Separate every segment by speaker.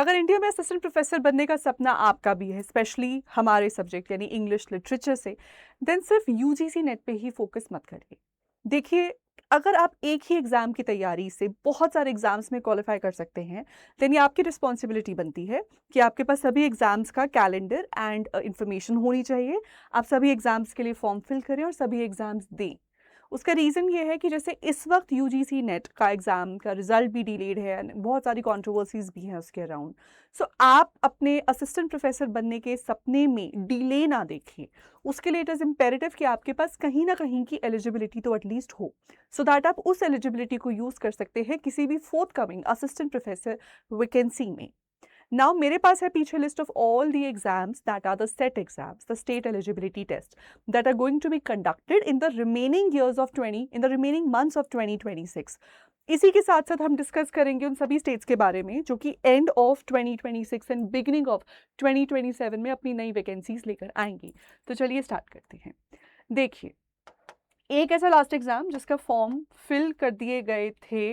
Speaker 1: अगर इंडिया में assistant professor बनने का सपना आपका भी है, स्पेशली हमारे सब्जेक्ट यानी इंग्लिश लिटरेचर से, देन सिर्फ यूजीसी नेट पे ही फोकस मत करिए। देखिए, अगर आप एक ही एग्ज़ाम की तैयारी से बहुत सारे एग्ज़ाम्स में क्वालिफाई कर सकते हैं, देन ये आपकी रिस्पॉन्सिबिलिटी बनती है कि आपके पास सभी एग्ज़ाम्स का कैलेंडर एंड इंफॉर्मेशन होनी चाहिए। आप सभी एग्ज़ाम्स के लिए फॉर्म फिल करें और सभी एग्ज़ाम्स दें। उसका रीज़न ये है कि जैसे इस वक्त यूजीसी नेट का एग्ज़ाम का रिजल्ट भी डिलेड है एंड बहुत सारी कंट्रोवर्सीज भी हैं उसके अराउंड। सो आप अपने असिस्टेंट प्रोफेसर बनने के सपने में डिले ना देखें। उसके लिए इट इज़ इम्पेरेटिव कि आपके पास कहीं ना कहीं की एलिजिबिलिटी तो एटलीस्ट हो, सो दैट आप उस एलिजिबिलिटी को यूज़ कर सकते हैं किसी भी forthcoming assistant professor vacancy में। नाउ मेरे पास है पीछे list of all the exams that are the SET exams, the state eligibility test that are going to be conducted in the remaining years of 20 in the remaining months of 2026। इसी के साथ साथ हम discuss करेंगे उन सभी states के बारे में जो कि end of 2026 and beginning of 2027 में अपनी नई वैकेंसीज लेकर आएंगी। तो चलिए स्टार्ट करते हैं। देखिए, एक ऐसा लास्ट एग्जाम जिसका फॉर्म फिल कर दिए गए थे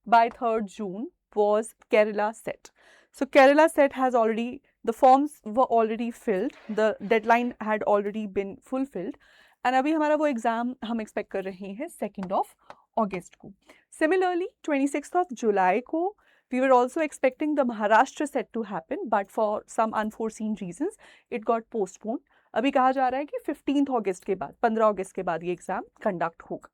Speaker 1: bye 3rd June was Kerala set. So Kerala set has already, the forms were already filled, the deadline had already been fulfilled, and अभी हमारा वो एग्जाम हम एक्सपेक्ट कर रहे हैं 2nd of August को। Similarly 26th of July को we were also expecting the Maharashtra set to happen, but for some unforeseen reasons it got postponed. अभी कहा जा रहा है कि 15th अगस्त के बाद, 15 अगस्त के बाद ये एग्जाम कंडक्ट होगा।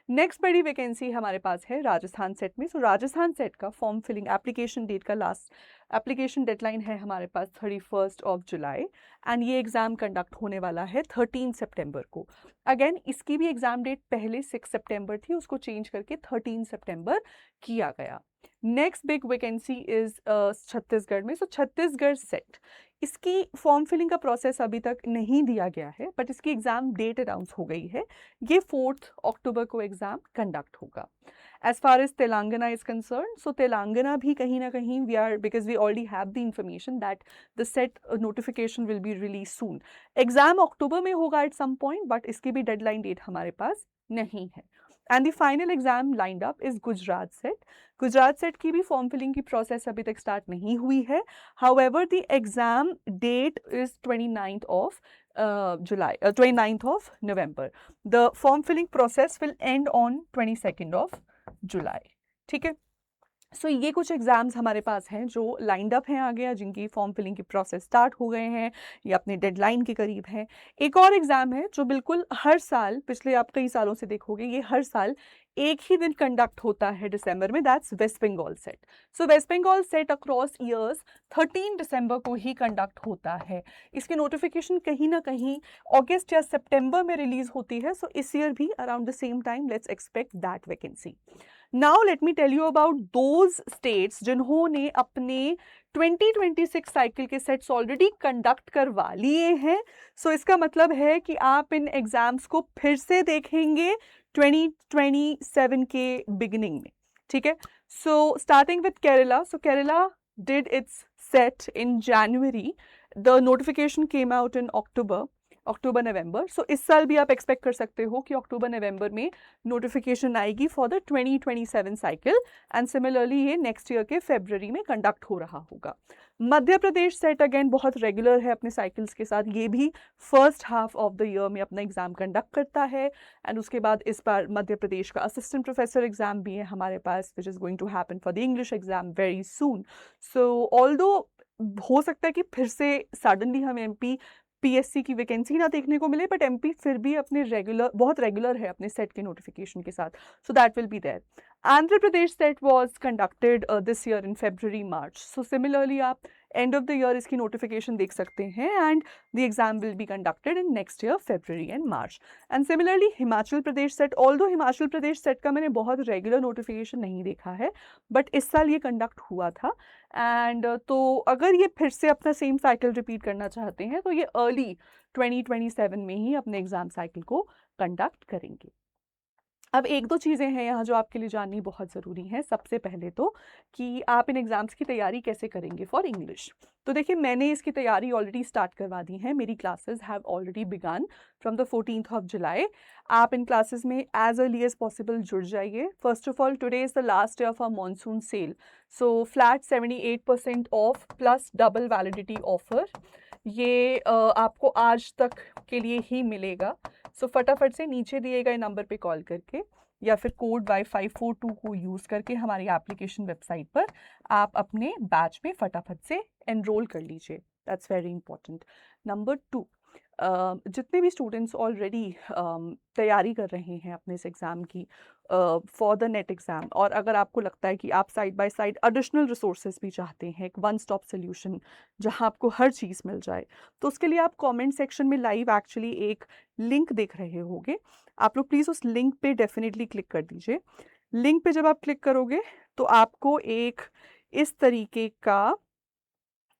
Speaker 1: नेक्स्ट बड़ी वैकेंसी हमारे पास है राजस्थान सेट में। सो राजस्थान सेट का फॉर्म फिलिंग एप्लीकेशन डेट का लास्ट एप्लीकेशन डेडलाइन है हमारे पास 31st of July एंड ये एग्ज़ाम कंडक्ट होने वाला है 13 सितंबर को। अगेन इसकी भी एग्ज़ाम डेट पहले 6 सितंबर थी, उसको चेंज करके 13 सितंबर किया गया। Next big vacancy is Chhattisgarh में। सो छत्तीसगढ़ सेट, इसकी फॉर्म फिलिंग का प्रोसेस अभी तक नहीं दिया गया है, बट इसकी एग्ज़ाम डेट अनाउंस हो गई है। ये 4 अक्टूबर को एग्ज़ाम कंडक्ट होगा। As far as Telangana is concern, so Telangana भी कहीं ना कहीं we are, because we already have the information that the SET notification will be release soon. Exam अक्टूबर में होगा एट सम पॉइंट, बट इसकी भी डेडलाइन डेट हमारे पास नहीं है। And the final exam lined up is Gujarat set. Gujarat set की भी फॉर्म फिलिंग की प्रोसेस अभी तक स्टार्ट नहीं हुई है। However the exam date is 29th of July, 29th of November. The form filling process will end on 22nd of July. ठीक है, सो ये कुछ एग्जाम्स हमारे पास हैं जो लाइंड अप हैं आगे, जिनकी फॉर्म फिलिंग की प्रोसेस स्टार्ट हो गए हैं या अपने डेडलाइन के करीब हैं। एक और एग्जाम है जो बिल्कुल हर साल, पिछले आप कई सालों से देखोगे, ये हर साल एक ही दिन कंडक्ट होता है दिसंबर में, that's West Bengal SET. So West Bengal SET across years 13 दिसंबर को ही कंडक्ट होता है। इसकी नोटिफिकेशन कहीं ना कहीं अगस्त या सितंबर में रिलीज होती है। सो इस ईयर भी around the same time let's expect that vacancy. Now let me tell you about those states जिन्होंने अपने 2026 साइकिल के सेट्स ऑलरेडी कंडक्ट करवा लिए हैं। सो इसका मतलब है कि आप इन एग्जाम्स को फिर से देखेंगे 2027 के बिगिनिंग में। ठीक है, so starting with Kerala. So Kerala did its set in January. The notification came out in अक्टूबर नवंबर। सो इस साल भी आप एक्सपेक्ट कर सकते हो कि अक्टूबर नवंबर में नोटिफिकेशन आएगी for the 2027 cycle, and similarly ये नेक्स्ट ईयर के फरवरी में कंडक्ट हो रहा होगा। मध्य प्रदेश सेट अगेन बहुत रेगुलर है अपने साइकिल्स के साथ, ये भी first half of the year में अपना एग्जाम कंडक्ट करता है। एंड उसके बाद इस बार मध्य प्रदेश का असिस्टेंट प्रोफेसर एग्जाम भी है हमारे पास, which is going to happen for the English exam very soon. So although हो सकता है कि फिर से सडनली हम एमपी पीएससी की वैकेंसी ना देखने को मिले, बट एमपी फिर भी अपने बहुत रेगुलर है अपने सेट के नोटिफिकेशन के साथ, so that will be there. Andhra Pradesh SET was conducted this year in February March. So similarly आप एंड ऑफ द ईयर इसकी नोटिफिकेशन देख सकते हैं, and the exam will be conducted in next year February and March. And similarly Himachal Pradesh SET, although Himachal Pradesh SET का मैंने बहुत regular notification नहीं देखा है, बट इस साल ये कंडक्ट हुआ था। एंड तो अगर ये फिर से अपना सेम साइकिल रिपीट करना चाहते हैं तो ये अर्ली 2027 में ही अपने एग्जाम साइकिल को कंडक्ट करेंगे। अब 1-2 चीज़ें हैं यहाँ जो आपके लिए जाननी बहुत ज़रूरी हैं। सबसे पहले तो कि आप इन एग्ज़ाम्स की तैयारी कैसे करेंगे फॉर इंग्लिश। तो देखिए मैंने इसकी तैयारी ऑलरेडी स्टार्ट करवा दी है। मेरी classes have already begun from the 14th of July. आप इन क्लासेस में एज़ अर्ली एज़ पॉसिबल जुड़ जाइए। First of all today is the last day of our monsoon sale. So flat 78% off plus double validity offer. ये आपको आज तक के लिए ही मिलेगा। सो फटाफट से नीचे दिए गए नंबर पे कॉल करके या फिर कोड Y542 को यूज़ करके हमारी एप्लीकेशन वेबसाइट पर आप अपने बैच में फटाफट से एनरोल कर लीजिए। That's very important. नंबर 2, जितने भी स्टूडेंट्स ऑलरेडी तैयारी कर रहे हैं अपने इस एग्ज़ाम की फॉर द नेट एग्ज़ाम, और अगर आपको लगता है कि आप side by side additional resources भी चाहते हैं, एक वन स्टॉप सोल्यूशन जहां आपको हर चीज़ मिल जाए, तो उसके लिए आप कमेंट सेक्शन में लाइव एक्चुअली एक लिंक देख रहे होंगे। आप लोग प्लीज़ उस लिंक पे डेफिनेटली क्लिक कर दीजिए। लिंक पे जब आप क्लिक करोगे तो आपको एक इस तरीके का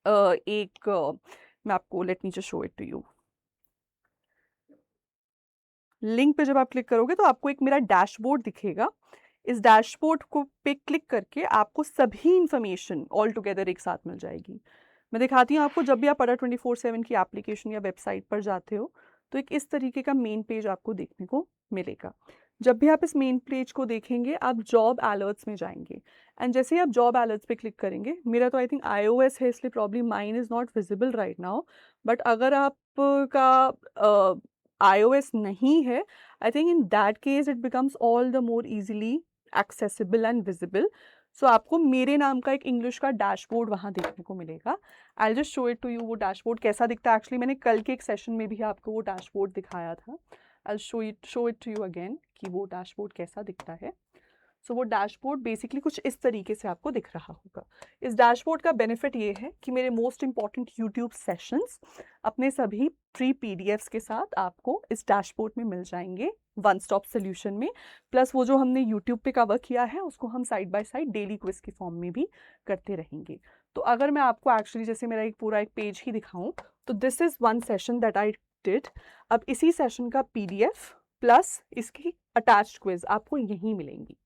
Speaker 1: मैं आपको let me just show it to you. Link पे जब आप क्लिक करोगे तो आपको एक मेरा डैशबोर्ड दिखेगा। इस डैशबोर्ड को पे क्लिक करके आपको सभी इंफॉर्मेशन ऑल टुगेदर एक साथ मिल जाएगी। मैं दिखाती हूँ आपको। जब भी आप अडा 24/7 की एप्लीकेशन या वेबसाइट पर जाते हो तो एक इस तरीके का मेन पेज आपको देखने को मिलेगा। जब भी आप इस मेन पेज को देखेंगे आप जॉब अलर्ट्स में जाएंगे, एंड जैसे ही आप जॉब अलर्ट्स पे क्लिक करेंगे, मेरा तो आई थिंक iOS है इसलिए probably mine is not visible right now, but अगर आपका iOS नहीं है, I think in that case it becomes all the more easily accessible and visible. So आपको मेरे नाम का एक इंग्लिश का डैशबोर्ड वहाँ देखने को मिलेगा। I just show it to you. वो डैशबोर्ड कैसा दिखता है, एक्चुअली मैंने कल के एक सेशन में भी आपको वो डैशबोर्ड दिखाया था। I show it to you again कि वो डैशबोर्ड कैसा दिखता है। सो वो डैशबोर्ड बेसिकली कुछ इस तरीके से आपको दिख रहा होगा। इस डैशबोर्ड का बेनिफिट ये है कि मेरे मोस्ट इंपॉर्टेंट यूट्यूब सेशंस अपने सभी फ्री PDFs के साथ आपको इस डैशबोर्ड में मिल जाएंगे वन स्टॉप सोल्यूशन में। प्लस वो जो हमने यूट्यूब पे कवर किया है उसको हम side by side daily quiz के फॉर्म में भी करते रहेंगे। तो अगर मैं आपको एक्चुअली जैसे मेरा एक पूरा एक पेज ही दिखाऊं तो this is one session that I did. अब इसी सेशन का PDF प्लस इसकी अटैच्ड क्विज आपको यहीं मिलेंगी।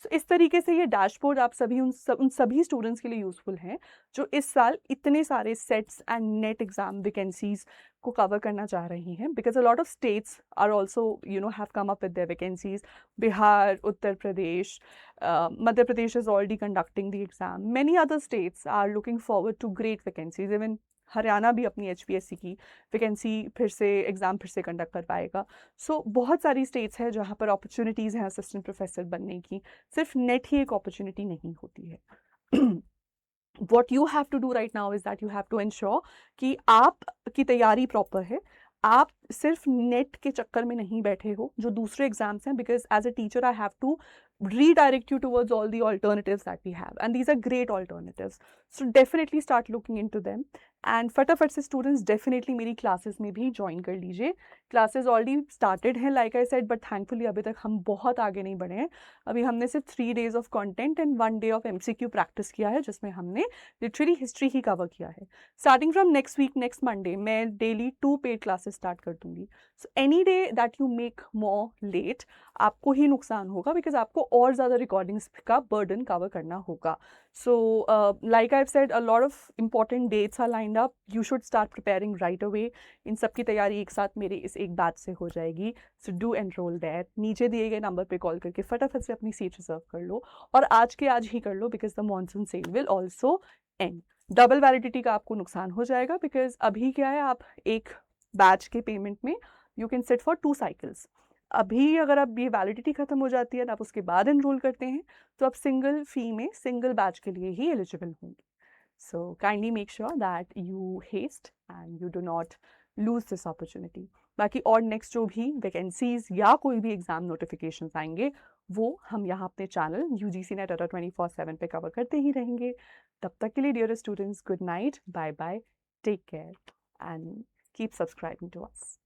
Speaker 1: सो इस तरीके से ये डैशबोर्ड आप सभी उन सभी स्टूडेंट्स के लिए यूज़फुल हैं जो इस साल इतने सारे SETs and NET exam vacancies को कवर करना चाह रही हैं, because a lot of states are also have come up with their vacancies. Bihar, Uttar Pradesh, Madhya Pradesh is already conducting the exam. Many other states are looking forward to great vacancies. Even Haryana भी अपनी HPSC की vacancy exam फिर से conduct कर पाएगा। सो बहुत सारी states हैं जहाँ पर अपॉर्चुनिटीज़ हैं असिस्टेंट प्रोफेसर बनने की। सिर्फ नेट ही एक अपॉर्चुनिटी नहीं होती है। What you have to do right now is that you have to ensure कि आपकी तैयारी प्रॉपर है। आप सिर्फ नेट के चक्कर में नहीं बैठे हो जो दूसरे एग्जाम्स हैं, because as a teacher I have to redirect you towards all the alternatives that we have, and these are great alternatives, so definitely start looking into them। and फटाफट से students definitely मेरी classes में भी join कर लीजिए। classes already started हैं like I said, but thankfully अभी तक हम बहुत आगे नहीं बढ़े हैं। अभी हमने सिर्फ 3 days of content and 1 day of MCQ practice किया है, जिसमें हमने literally history ही cover किया है। starting from next week, next Monday मैं daily 2 paid classes start कर दूंगी। so any day that you make more late आपको ही नुकसान होगा, बिकॉज आपको और ज़्यादा रिकॉर्डिंग्स का बर्डन कवर करना होगा। So like I have said, a lot of important dates are lined up. You should start preparing right away. इन सब की तैयारी एक साथ मेरे इस एक बैच से हो जाएगी। So do enrol that. नीचे दिए गए नंबर पे कॉल करके फटाफट से अपनी सीट रिजर्व कर लो, और आज के आज ही कर लो, because the monsoon sale will also end. Double validity का आपको नुकसान हो जाएगा, बिकॉज अभी क्या है, आप एक बैच के पेमेंट में you can sit for 2 cycles. अभी अगर अब ये वैलिडिटी खत्म हो जाती है और आप उसके बाद एनरोल करते हैं तो आप सिंगल फी में सिंगल बैच के लिए ही एलिजिबल होंगे। So kindly make sure that you haste and you do not lose this opportunity. बाकी और नेक्स्ट जो भी वैकेंसीज या कोई भी एग्जाम नोटिफिकेशंस आएंगे वो हम यहाँ अपने चैनल UGC NET अडा 24/7 पे कवर करते ही रहेंगे। तब तक के लिए dear students, good night, bye bye, take care and keep subscribing to us.